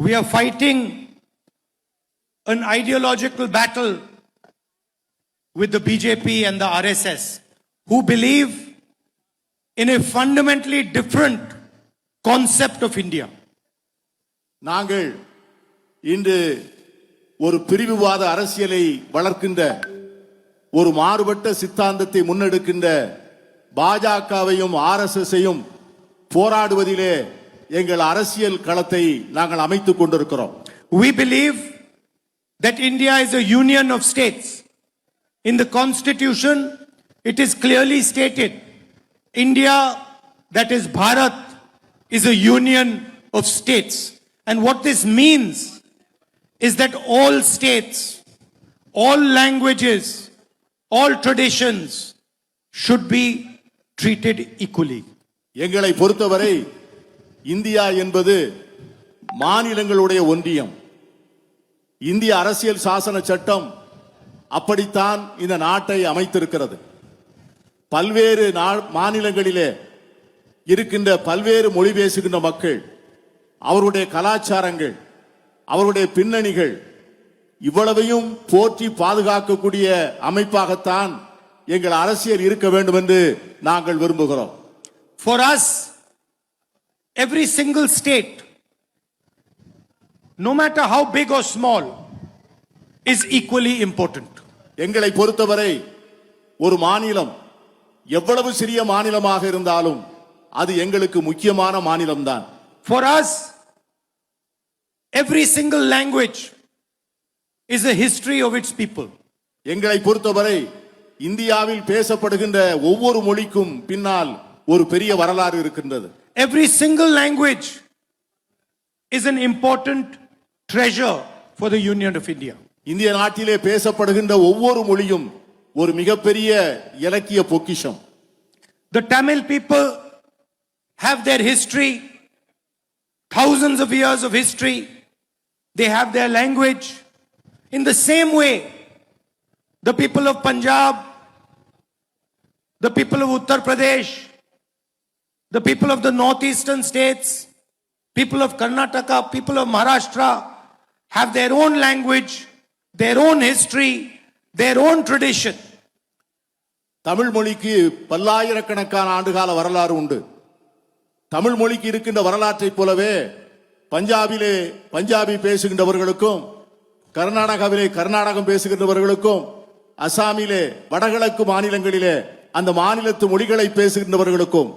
We are fighting an ideological battle with the BJP and the RSS, who believe in a fundamentally different concept of India. நாங்கள் இன்று ஒரு பிரிவுவாத அரசியலை வளர்க்கின்ற ஒரு மாறுபட்ட சித்தாந்தத்தை முன்னெடுக்கின்ற பாஜகவையும் ஆர்எஸ்எஸ்ஸையும் போராடுவதிலே எங்கள் அரசியல் களத்தை நாங்கள் அமைத்துக் கொண்டிருக்கிறோம். We believe that India is a union of states. In the constitution, it is clearly stated, India, that is Bharat, is a union of states. And what this means is that all states, all languages, all traditions should be treated equally. எங்களை பொறுத்தவரை India என்பது மாநிலங்களுடைய ஒன்றியம். இந்திய அரசியல் சாசன சட்டம் அப்படித்தான் இந்த நாட்டை அமைத்திருக்கிறது. பல்வேறு மாநிலங்களிலே இருக்கின்ற பல்வேறு மொழி பேசுகின்ற மக்கள், அவருடைய கலாச்சாரங்கள், அவருடைய பின்னணிகள் இவ்வளவையும் போற்றி பாதுகாக்கக்கூடிய அமைப்பாகத்தான் எங்கள் அரசியல் இருக்க வேண்டும் என்று நாங்கள் விரும்புகிறோம். For us, every single state, no matter how big or small, is equally important. எங்களை பொறுத்தவரை ஒரு மாநிலம் எவ்வளவு சிறிய மாநிலமாக இருந்தாலும் அது எங்களுக்கு முக்கியமான மாநிலம்தான். For us, every single language is a history of its people. எங்களை பொறுத்தவரை இந்தியாவில் பேசப்படுகின்ற ஒவ்வொரு மொழிக்கும் பின்னால் ஒரு பெரிய வரலாறு இருக்கின்றது. Every single language is an important treasure for the Union of India. இந்திய நாட்டிலே பேசப்படுகின்ற ஒவ்வொரு மொழியும் ஒரு மிகப்பெரிய இலக்கிய பொக்கிஷம். The Tamil people have their history, thousands of years of history. They have their language. In the same way, the people of Punjab, the people of Uttar Pradesh, the people of the northeastern states, people of Karnataka, people of Maharashtra have their own language, their own history, their own tradition. Tamil மொழிக்கு பல்லாயிரக்கணக்கான ஆண்டுகால வரலாறு உண்டு. தமிழ் மொழிக்கு இருக்கின்ற வரலாற்றை போலவே பஞ்சாபிலே பஞ்சாபி பேசுகின்றவர்களுக்கும், கர்நாடகாவிலே கர்நாடகம் பேசுகின்றவர்களுக்கும், அசாமிலே வடகிழக்கு மாநிலங்களிலே அந்த மாநிலத்து மொழிகளை பேசுகின்றவர்களுக்கும்,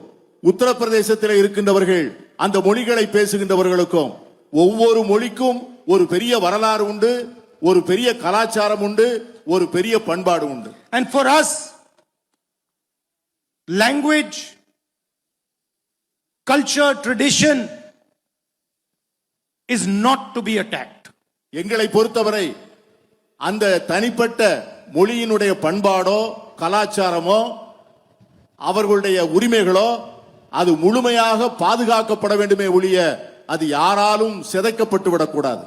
உத்தரப்பிரதேசத்தில் இருக்கின்றவர்கள் அந்த மொழிகளை பேசுகின்றவர்களுக்கும் ஒவ்வொரு மொழிக்கும் ஒரு பெரிய வரலாறு உண்டு, ஒரு பெரிய கலாச்சாரம் உண்டு, ஒரு பெரிய பண்பாடு உண்டு. And for us, language, culture, tradition is not to be attacked. எங்களை பொறுத்தவரை அந்த தனிப்பட்ட மொழியினுடைய பண்பாடோ கலாச்சாரமோ அவர்களுடைய உரிமைகளோ அது முழுமையாக பாதுகாக்கப்பட வேண்டுமே ஒழிய அது யாராலும் சிதைக்கப்பட்டு விடக்கூடாது.